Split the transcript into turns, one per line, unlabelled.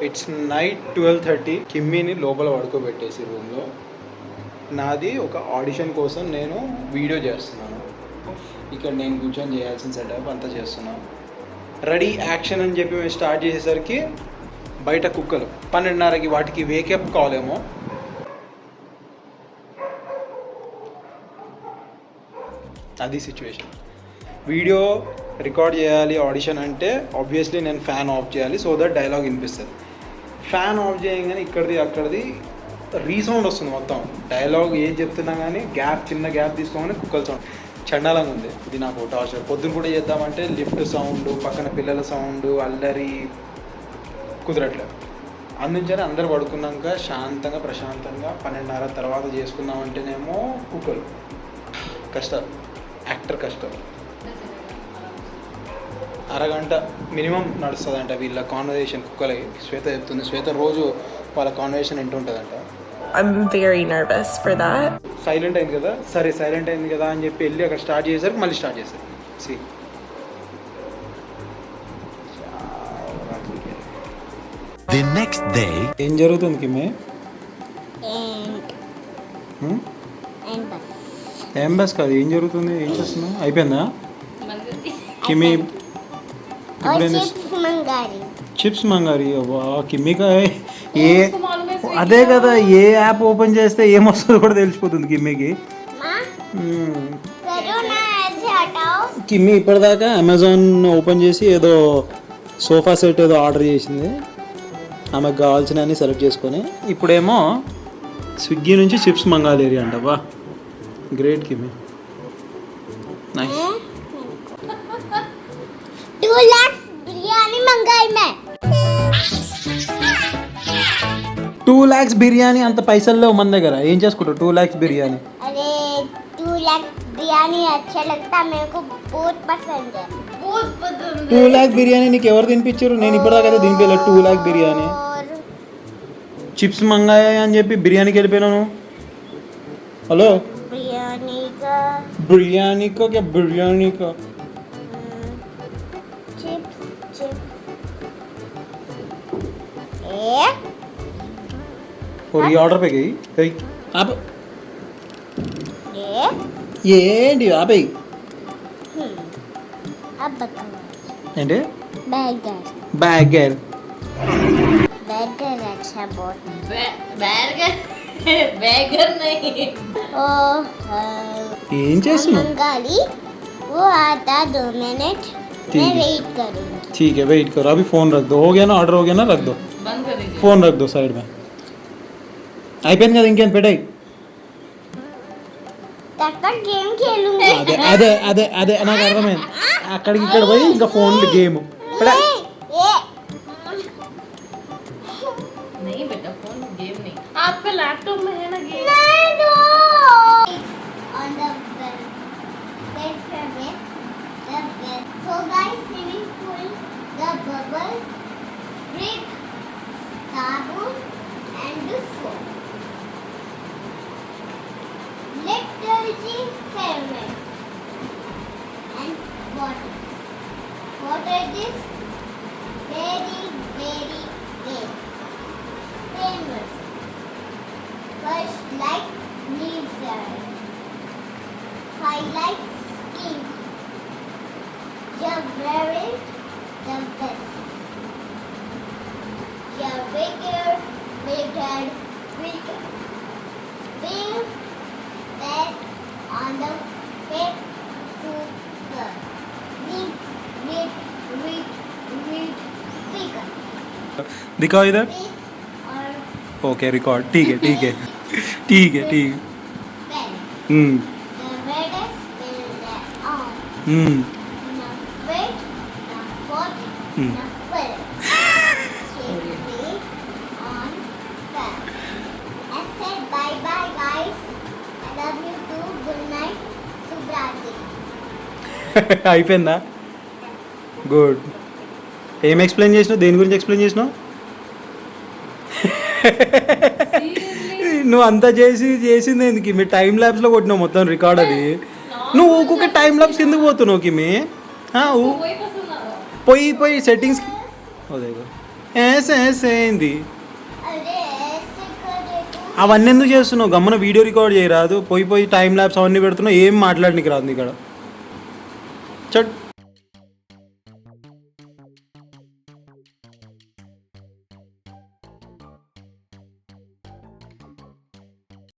It's night 12:30. కిమ్మీని లోపల పడుకోబెట్టేసి రూమ్లో నాది ఒక ఆడిషన్ కోసం నేను వీడియో చేస్తున్నాను. ఇక్కడ నేను కూర్చొని చేయాల్సిన సెటప్ అంతా చేస్తున్నాను. రెడీ యాక్షన్ అని చెప్పి మేము స్టార్ట్ చేసేసరికి బయట కుక్కలు 12:30కి వాటికి వేకప్ కాలేమో. అది సిచ్యువేషన్. వీడియో రికార్డ్ చేయాలి ఆడిషన్ అంటే ఆబ్వియస్లీ నేను ఫ్యాన్ ఆఫ్ చేయాలి సో దట్ డైలాగ్ వినిపిస్తుంది. ఫ్యాన్ ఆఫ్ చేయగానే ఇక్కడిది అక్కడిది రీసౌండ్ వస్తుంది. మొత్తం డైలాగ్ ఏం చెప్తున్నా కానీ చిన్న గ్యాప్ తీసుకోగానే కుక్కల సౌండ్ చండాలంగా ఉంది. ఇది నాకు టార్చర్. పొద్దున కూడా చేద్దామంటే లిఫ్ట్ సౌండ్, పక్కన పిల్లల సౌండ్, అల్లరి కుదరట్లేదు. అందుంచని అందరు పడుకున్నాక శాంతంగా ప్రశాంతంగా 12:30 తర్వాత చేసుకున్నామంటేనేమో కుక్కలు కష్టాలు. యాక్టర్ కష్టాలు. అరగంట మినిమం నడుస్తుందంట వీళ్ళ కాన్వర్జేషన్. కుక్కలకి శ్వేత చెప్తుంది. శ్వేత రోజు వాళ్ళ కాన్వర్జేషన్ వింటుంటుందంట.
I'm very nervous for that.
Silent అయింది కదా, సరే సైలెంట్ అయింది కదా అని చెప్పి వెళ్ళి అక్కడ స్టార్ట్ చేసేసరికి మళ్ళీ స్టార్ట్ చేశారు.
The next day.
ఏం జరుగుతుంది కిమ్మే? ఏం బస్ కాదు, ఏం జరుగుతుంది? ఏం చేస్తున్నావు? అయిపోయిందా కిమ్మి? చిప్స్ మంగారి. కిమ్మికా ఏ అదే కదా, ఏ యాప్ ఓపెన్ చేస్తే ఏమొస్తుందో కూడా తెలిసిపోతుంది కిమ్మికి. కిమ్మి ఇప్పటిదాకా అమెజాన్ ఓపెన్ చేసి ఏదో సోఫా సెట్ ఏదో ఆర్డర్ చేసింది. ఆమెకు కావాల్సిన అన్ని సెలెక్ట్ చేసుకొని ఇప్పుడేమో స్విగ్గీ నుంచి చిప్స్ మంగాలేరి అంట. బా గ్రేట్ కిమ్మి, నైస్.
2 लाख बिरयानी मंगाई मैं.
2 lakhs బిర్యానీ అంత పైసలు లేవు మన దగ్గర. ఏం చేసుకుంటావు 2 lakhs బిర్యానీ?
अरे 2 लाख बिरयानी अच्छा लगता, मेरे को बहुत पसंद है.
2 lakh బిర్యానీ నీకు ఎవరు తినిపించారు? నేను ఇప్పటిదాకా అయితే తినిపించలేదు 2 lakh బిర్యానీ. చిప్స్ మంగాయా అని చెప్పి బిర్యానీకి వెళ్ళిపోయినాను. హలో, बिरयानी का क्या बिरयानी का
चिप्स
और ये ऑर्डर पे गई आप ये आप
अब बताओ.
ఏంటి?
Burger
burger.
बर्गर अच्छा बहुत.
Burger burger नहीं.
ఏం చేస్తున్నావు?
मंगाली वो आता 2 मिनट. मैं वेट करूँगी.
ठीक है, वेट करो. अभी फोन रख दो. हो गया ना ऑर्डर? हो गया ना? रख दो,
बंद कर दीजिए.
फोन रख दो साइड में. అయిపోయింది కదా, ఇంకేం పెట్టాయి.
तक गेम खेलूंगी.
అదే అదే అదే అదే నాకు అర్థమైంది. అక్కడికి ఇక్కడ పోయి ఇంకా ఫోన్ గేమ్
नहीं बेटा, फोन गेम नहीं. आपका लैपटॉप में है ना game.
On the bed from it, the bed. So guys, swimming pool, the bubble, brick, sabun, and the soap. Electricity, ceramic, and water. Water is very, very good. Famous. First light lizard. Highlight skin. Jump wearing the best. Your bigger, bigger, bigger. Spin that on the bed super. Read, read, read, read, bigger.
दिखाओ इधर.
This or
okay record. ठीक है ठीक है ठीक है ठीक है.
pen. The reddest will the on. Now red, now hot, now full. Safely on pen. I said bye bye guys. I love you too. Good night. Subhrati.
అయిపోయిందా? Good. ఏం ఎక్స్ప్లెయిన్ చేసినావు? దేని గురించి ఎక్స్ప్లెయిన్ చేసినావు? నువ్వు అంతా చేసింది ఎందుకు? మీ టైం ల్యాబ్స్లో కొట్టినావు మొత్తం రికార్డ్. అది నువ్వు ఒక్కొక్క టైం ల్యాబ్స్ ఎందుకు పోతున్నావు కిమి? పోయి సెట్టింగ్స్ అదే ఏసే ఏంది
अरे ऐसे करे तो
అవన్నీ ఎందుకు చేస్తున్నావు గమ్మున వీడియో రికార్డ్ చేయరాదు పోయి టైం ల్యాబ్స్ అవన్నీ పెడుతున్నావు ఏం మాట్లాడడానికి రాదు ఇక్కడ చట్